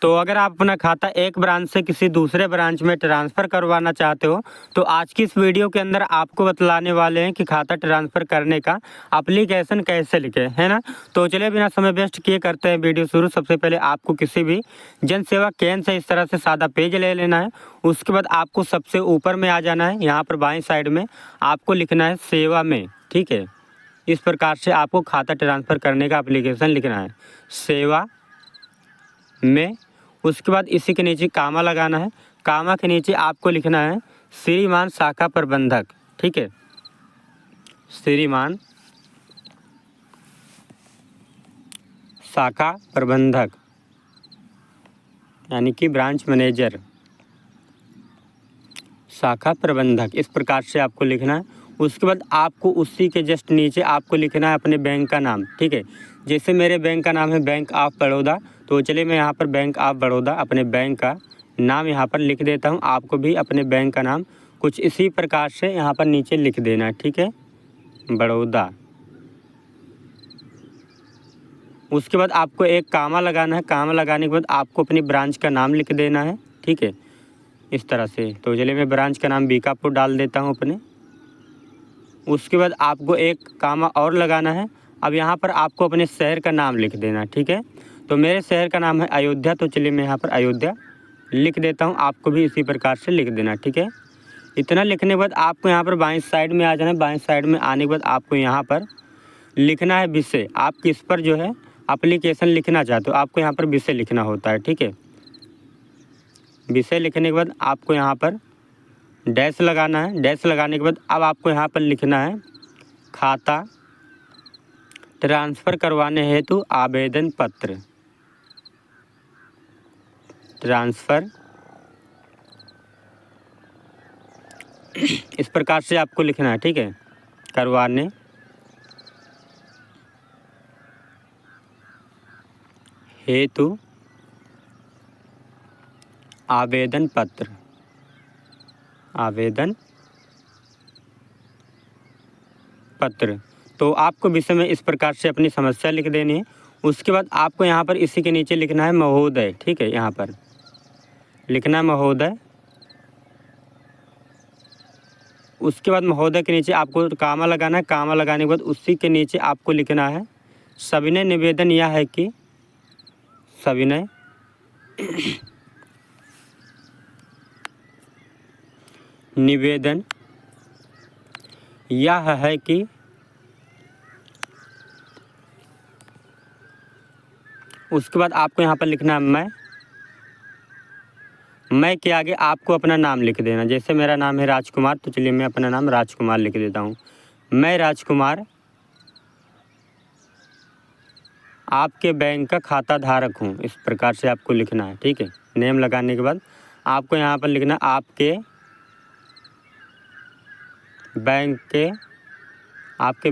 तो अगर आप अपना खाता एक ब्रांच से किसी दूसरे ब्रांच में ट्रांसफ़र करवाना चाहते हो तो आज की इस वीडियो के अंदर आपको बतलाने वाले हैं कि खाता ट्रांसफ़र करने का एप्लीकेशन कैसे लिखें, है ना। तो चलिए बिना समय वेस्ट किए करते हैं वीडियो शुरू। सबसे पहले आपको किसी भी जन सेवा केंद्र से इस तरह से सादा पेज ले लेना है। उसके बाद आपको सबसे ऊपर में आ जाना है। यहाँ पर बाईं साइड में आपको लिखना है सेवा में, ठीक है। इस प्रकार से आपको खाता ट्रांसफ़र करने का एप्लीकेशन लिखना है सेवा में। उसके बाद इसी के नीचे कामा लगाना है। कामा के नीचे आपको लिखना है श्रीमान शाखा प्रबंधक, ठीक है। श्रीमान शाखा प्रबंधक यानी कि ब्रांच मैनेजर, शाखा प्रबंधक, इस प्रकार से आपको लिखना है। उसके बाद आपको उसी के जस्ट नीचे आपको लिखना है अपने बैंक का नाम, ठीक है। जैसे मेरे बैंक का नाम है बैंक ऑफ बड़ौदा, तो चलिए मैं यहाँ पर बैंक ऑफ बड़ौदा अपने बैंक का नाम यहाँ पर लिख देता हूँ। आपको भी अपने बैंक का नाम कुछ इसी प्रकार से यहाँ पर नीचे लिख देना है, ठीक है, बड़ौदा। उसके बाद आपको एक कामा लगाना है। कामा लगाने के बाद आपको अपनी ब्रांच का नाम लिख देना है, ठीक है, इस तरह से। तो चलिए मैं ब्रांच का नाम बीकापुर डाल देता हूँ अपने। उसके बाद आपको एक कामा और लगाना है। अब यहाँ पर आपको अपने शहर का नाम लिख देना, ठीक है। तो मेरे शहर का नाम है अयोध्या, तो चलिए मैं यहाँ पर अयोध्या लिख देता हूँ। आपको भी इसी प्रकार से लिख देना, ठीक है। इतना लिखने के बाद आपको यहाँ पर बाईं साइड में आ जाना है। बाईं साइड में आने के बाद आपको यहाँ पर लिखना है विषय। आप किस पर जो है एप्लीकेशन लिखना चाहते हो, आपको यहाँ पर विषय लिखना होता है, ठीक है। विषय लिखने के बाद आपको यहाँ पर डैश लगाना है। डैश लगाने के बाद अब आपको यहाँ पर लिखना है खाता ट्रांसफ़र करवाने हेतु आवेदन पत्र। ट्रांसफ़र इस प्रकार से आपको लिखना है, ठीक है, करवाने हेतु आवेदन पत्र। आवेदन पत्र। तो आपको विषय में इस प्रकार से अपनी समस्या लिख देनी है। उसके बाद आपको यहाँ पर इसी के नीचे लिखना है महोदय, ठीक है, यहाँ पर लिखना है महोदय। उसके बाद महोदय के नीचे आपको कामा लगाना है। कामा लगाने के बाद उसी के नीचे आपको लिखना है सविनय निवेदन यह है कि सविनय निवेदन यह है कि उसके बाद आपको यहाँ पर लिखना है मैं के आगे आपको अपना नाम लिख देना। जैसे मेरा नाम है राजकुमार, तो चलिए मैं अपना नाम राजकुमार लिख देता हूँ। मैं राजकुमार आपके बैंक का खाता धारक हूँ, इस प्रकार से आपको लिखना है, ठीक है। नेम लगाने के बाद आपको यहाँ पर लिखना आपके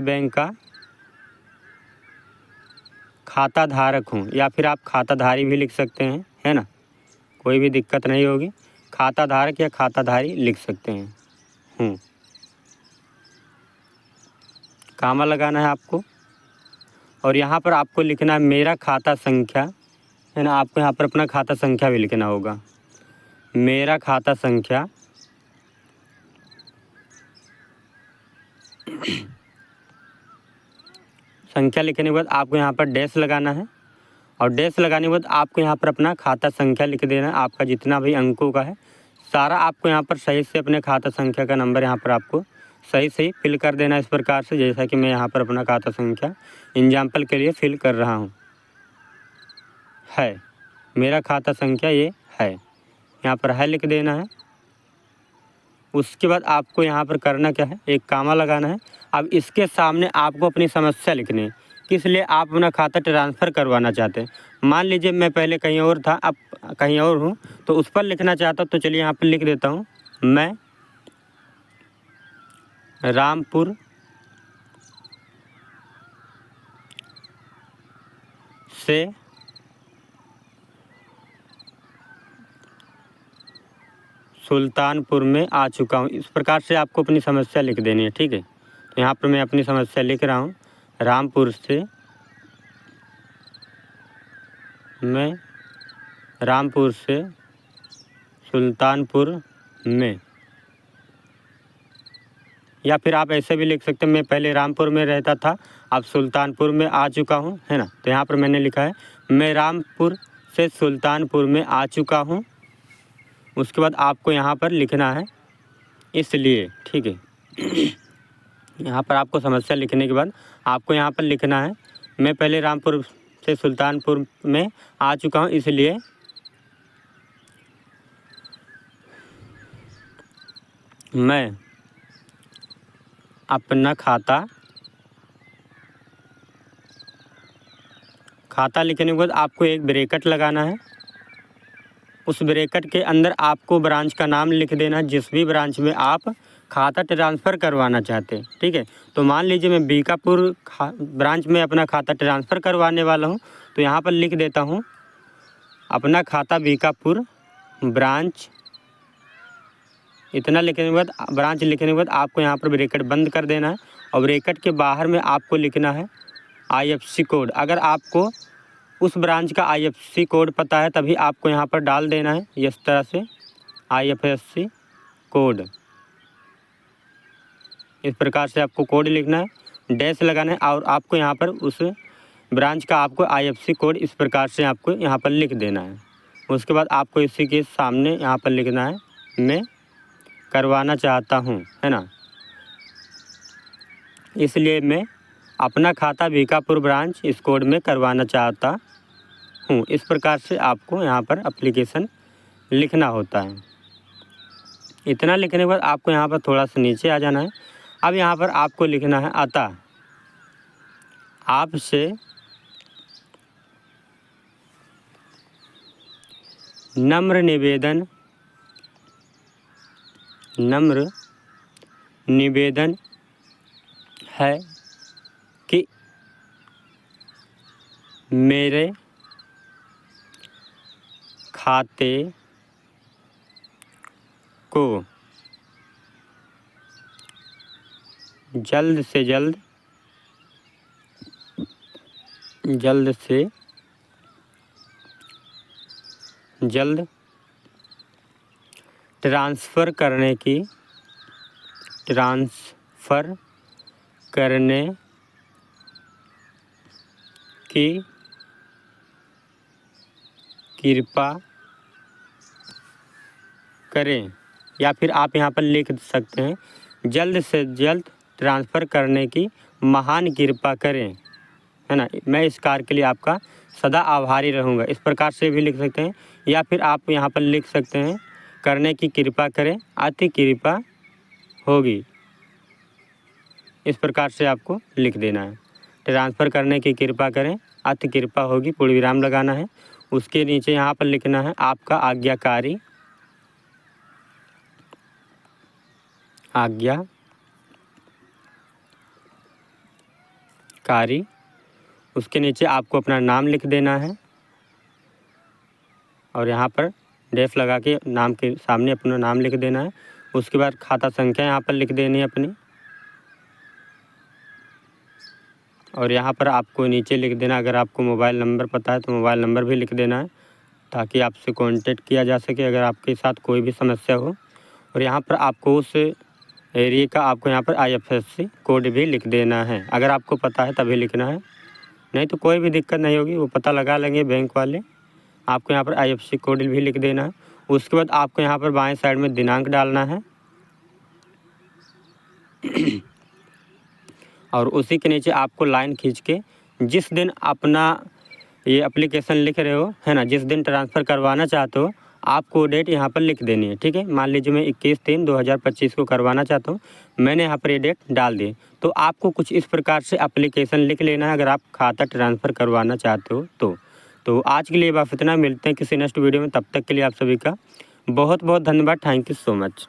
बैंक का खाता धारक हूँ, या फिर आप खाताधारी भी लिख सकते हैं, है ना, कोई भी दिक्कत नहीं होगी। खाता धारक या खाताधारी लिख सकते हैं हूँ। कामा लगाना है आपको और यहाँ पर आपको लिखना है मेरा खाता संख्या, है ना। आपको यहाँ पर अपना खाता संख्या भी लिखना होगा। मेरा खाता संख्या लिखने के बाद आपको यहाँ पर डैश लगाना है और डैश लगाने के बाद आपको यहाँ पर अपना खाता संख्या लिख देना है। आपका जितना भी अंकों का है सारा आपको यहाँ पर सही से अपने खाता संख्या का नंबर यहाँ पर आपको सही फिल कर देना इस प्रकार से, जैसा कि मैं यहाँ पर अपना खाता संख्या एग्जाम्पल के लिए फिल कर रहा हूँ। है मेरा खाता संख्या ये है, यहाँ पर है लिख देना है। उसके बाद आपको यहाँ पर करना क्या है, एक कामा लगाना है। अब इसके सामने आपको अपनी समस्या लिखनी है, किस लिए आप अपना खाता ट्रांसफ़र करवाना चाहते हैं। मान लीजिए मैं पहले कहीं और था, अब कहीं और हूँ, तो उस पर लिखना चाहता हूँ। तो चलिए यहाँ पर लिख देता हूँ मैं रामपुर से सुल्तानपुर में आ चुका हूँ। इस प्रकार से आपको अपनी समस्या लिख देनी है, ठीक है। तो यहाँ पर मैं अपनी समस्या लिख रहा हूँ रामपुर से मैं रामपुर से सुल्तानपुर में, या फिर आप ऐसे भी लिख सकते हैं मैं पहले रामपुर में रहता था, अब सुल्तानपुर में आ चुका हूँ, है ना। तो यहाँ पर मैंने लिखा है मैं रामपुर से सुल्तानपुर में आ चुका हूँ। उसके बाद आपको यहाँ पर लिखना है इसलिए, ठीक है। यहाँ पर आपको समस्या लिखने के बाद आपको यहाँ पर लिखना है मैं पहले रामपुर से सुल्तानपुर में आ चुका हूँ, इसलिए मैं अपना खाता लिखने के बाद आपको एक ब्रैकेट लगाना है। उस ब्रैकेट के अंदर आपको ब्रांच का नाम लिख देना है, जिस भी ब्रांच में आप खाता ट्रांसफ़र करवाना चाहते हैं, ठीक है। तो मान लीजिए मैं बीकापुर ब्रांच में अपना खाता ट्रांसफ़र करवाने वाला हूँ, तो यहाँ पर लिख देता हूँ अपना खाता बीकापुर ब्रांच। इतना लिखने के बाद ब्रांच लिखने के बाद आपको यहाँ पर ब्रैकेट बंद कर देना है और ब्रैकेट के बाहर में आपको लिखना है IFSC कोड। अगर आपको उस ब्रांच का IFSC कोड पता है तभी आपको यहाँ पर डाल देना है इस तरह से IFSC कोड। इस प्रकार से आपको कोड लिखना है, डैश लगाना है और आपको यहाँ पर उस ब्रांच का आपको IFSC कोड इस प्रकार से आपको यहाँ पर लिख देना है। उसके बाद आपको इसी के सामने यहाँ पर लिखना है मैं करवाना चाहता हूँ, है ना, इसलिए मैं अपना खाता बीकापुर ब्रांच इस कोड में करवाना चाहता हूँ। इस प्रकार से आपको यहाँ पर एप्लीकेशन लिखना होता है। इतना लिखने के बाद आपको यहाँ पर थोड़ा सा नीचे आ जाना है। अब यहाँ पर आपको लिखना है अतः आपसे नम्र निवेदन है कि मेरे खाते को जल्द से जल्द ट्रांसफ़र करने की कृपा करें, या फिर आप यहाँ पर लिख सकते हैं जल्द से जल्द ट्रांसफ़र करने की महान कृपा करें, है ना। मैं इस कार्य के लिए आपका सदा आभारी रहूँगा। इस प्रकार से भी लिख सकते हैं, या फिर आप यहाँ पर लिख सकते हैं करने की कृपा करें, अति कृपा होगी। इस प्रकार से आपको लिख देना है ट्रांसफ़र करने की कृपा करें, अति कृपा होगी, पूर्ण विराम लगाना है। उसके नीचे यहाँ पर लिखना है आपका आज्ञाकारी उसके नीचे आपको अपना नाम लिख देना है और यहाँ पर डैश लगा के नाम के सामने अपना नाम लिख देना है। उसके बाद खाता संख्या यहाँ पर लिख देनी है अपनी, और यहाँ पर आपको नीचे लिख देना अगर आपको मोबाइल नंबर पता है तो मोबाइल नंबर भी लिख देना है ताकि आपसे कांटेक्ट किया जा सके अगर आपके साथ कोई भी समस्या हो। और यहाँ पर आपको उस एरिया का आपको यहाँ पर IFSC कोड भी लिख देना है। अगर आपको पता है तभी लिखना है, नहीं तो कोई भी दिक्कत नहीं होगी, वो पता लगा लेंगे बैंक वाले। आपको यहाँ पर IFSC कोड भी लिख देना है। उसके बाद आपको यहाँ पर बाएं साइड में दिनांक डालना है और उसी के नीचे आपको लाइन खींच के जिस दिन अपना ये एप्लीकेशन लिख रहे हो, है ना, जिस दिन ट्रांसफ़र करवाना चाहते हो आपको डेट यहाँ पर लिख देनी है, ठीक है। मान लीजिए मैं 21/3/2025 को करवाना चाहता हूँ, मैंने यहाँ पर ये डेट डाल दी। तो आपको कुछ इस प्रकार से एप्लीकेशन लिख लेना है अगर आप खाता ट्रांसफ़र करवाना चाहते हो तो आज के लिए बस इतना। मिलते हैं किसी नेक्स्ट वीडियो में, तब तक के लिए आप सभी का बहुत बहुत धन्यवाद। Thank you so much.